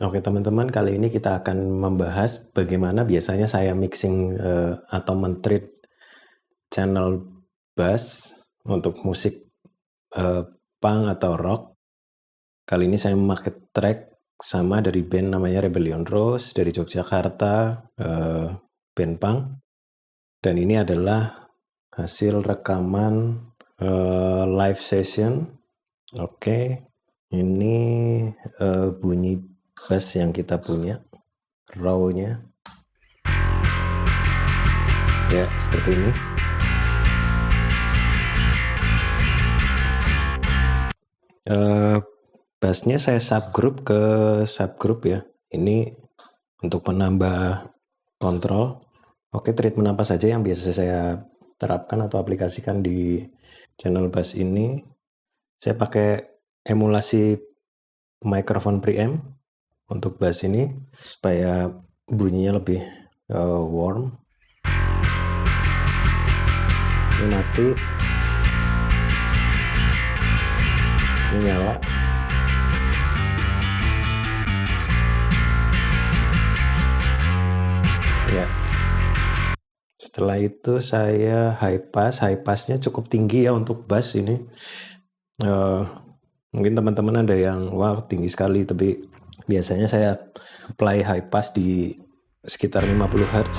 Oke teman-teman, kali ini kita akan membahas bagaimana biasanya saya mixing atau men-treat channel bass untuk musik punk atau rock. Kali ini saya memakai track sama dari band namanya Rebellion Rose dari Yogyakarta, band punk. Dan ini adalah hasil rekaman live session. Oke, ini bunyi bass yang kita punya, raw-nya. Ya, seperti ini. Bassnya saya subgroup ke subgroup ya. Ini untuk menambah kontrol. Oke, treatment apa saja yang biasa saya terapkan atau aplikasikan di channel bass ini? Saya pakai emulasi microphone preamp untuk bass ini supaya bunyinya lebih warm. Ini mati, ini nyala. Ya. Setelah itu saya high passnya cukup tinggi ya untuk bass ini. Mungkin teman-teman ada yang wah tinggi sekali, tapi biasanya saya apply high pass di sekitar 50 Hz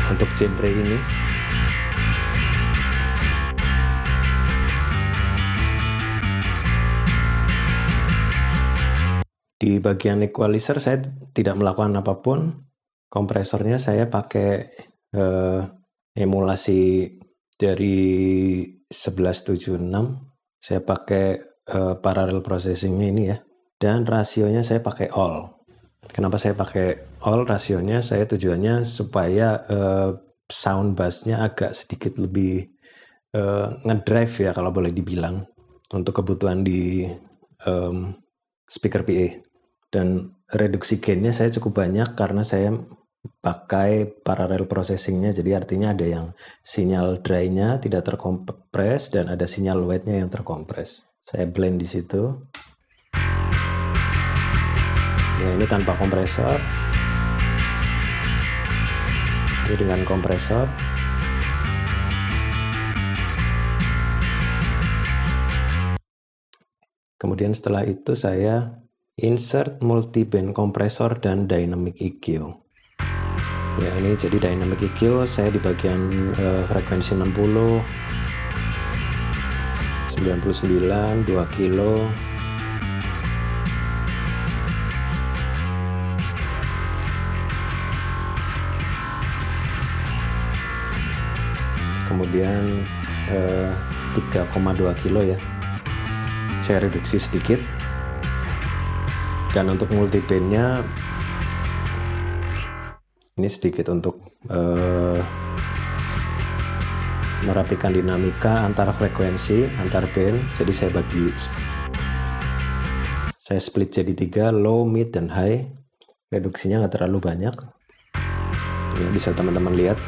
untuk genre ini. Di bagian equalizer saya tidak melakukan apapun. Kompresornya saya pakai emulasi dari 1176. Saya pakai parallel processingnya ini ya. Dan rasionya saya pakai all. Kenapa saya pakai all rasionya? Saya tujuannya supaya sound bassnya agak sedikit lebih ngedrive ya kalau boleh dibilang untuk kebutuhan di speaker PA. Dan reduksi gainnya saya cukup banyak karena saya pakai parallel processingnya, jadi artinya ada yang sinyal dry-nya tidak terkompres dan ada sinyal wet-nya yang terkompres. Saya blend di situ. Ya, ini tanpa kompresor. Ini dengan kompresor. Kemudian setelah itu saya insert multi-band kompresor dan dynamic EQ. Ya, ini jadi dynamic EQ saya di bagian frekuensi 60, 99, 2 kilo. Kemudian 3,2 kilo ya. Saya reduksi sedikit. Dan untuk multibandnya ini sedikit untuk merapikan dinamika antar frekuensi, antar band. Jadi saya split jadi 3, low, mid, dan high. Reduksinya nggak terlalu banyak. Ini bisa teman-teman lihat.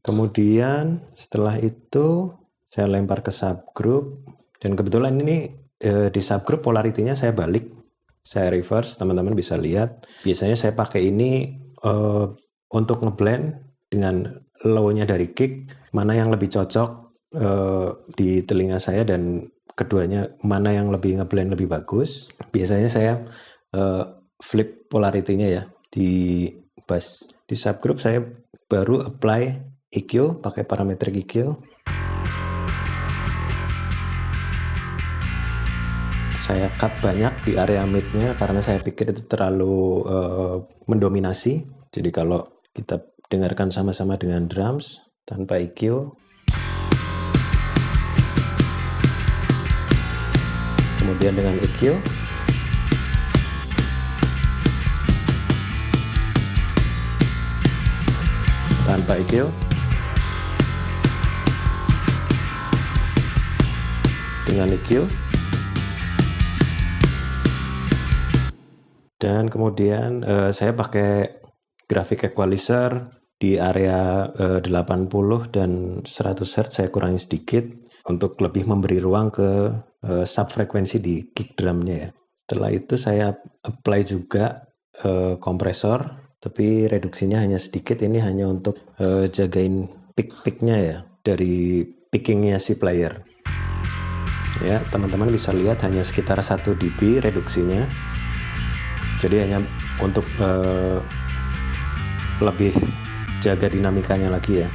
Kemudian setelah itu saya lempar ke subgroup. Dan kebetulan ini di subgroup polaritinya saya balik, saya reverse, teman-teman bisa lihat. Biasanya saya pakai ini untuk ngeblend dengan low-nya dari kick, mana yang lebih cocok di telinga saya dan keduanya mana yang lebih ngeblend lebih bagus. Biasanya saya flip polaritinya ya di bass. Di subgroup saya baru apply EQ pakai parametric EQ. Saya cut banyak di area mid-nya karena saya pikir itu terlalu mendominasi. Jadi kalau kita dengarkan sama-sama dengan drums tanpa EQ. Kemudian dengan EQ. Tanpa EQ. Dengan EQ. Dan kemudian saya pakai graphic equalizer di area 80 dan 100 Hz saya kurangi sedikit untuk lebih memberi ruang ke subfrekuensi di kick drumnya ya. Setelah itu saya apply juga kompresor, tapi reduksinya hanya sedikit. Ini hanya untuk jagain pick-picknya ya, dari pickingnya si player. Ya, teman-teman bisa lihat hanya sekitar 1 dB reduksinya. Jadi hanya untuk lebih jaga dinamikanya lagi ya.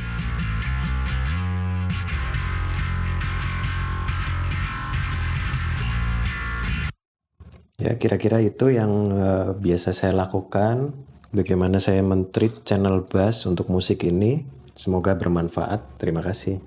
Ya, kira-kira itu yang biasa saya lakukan. Bagaimana saya men-treat channel bass untuk musik ini. Semoga bermanfaat. Terima kasih.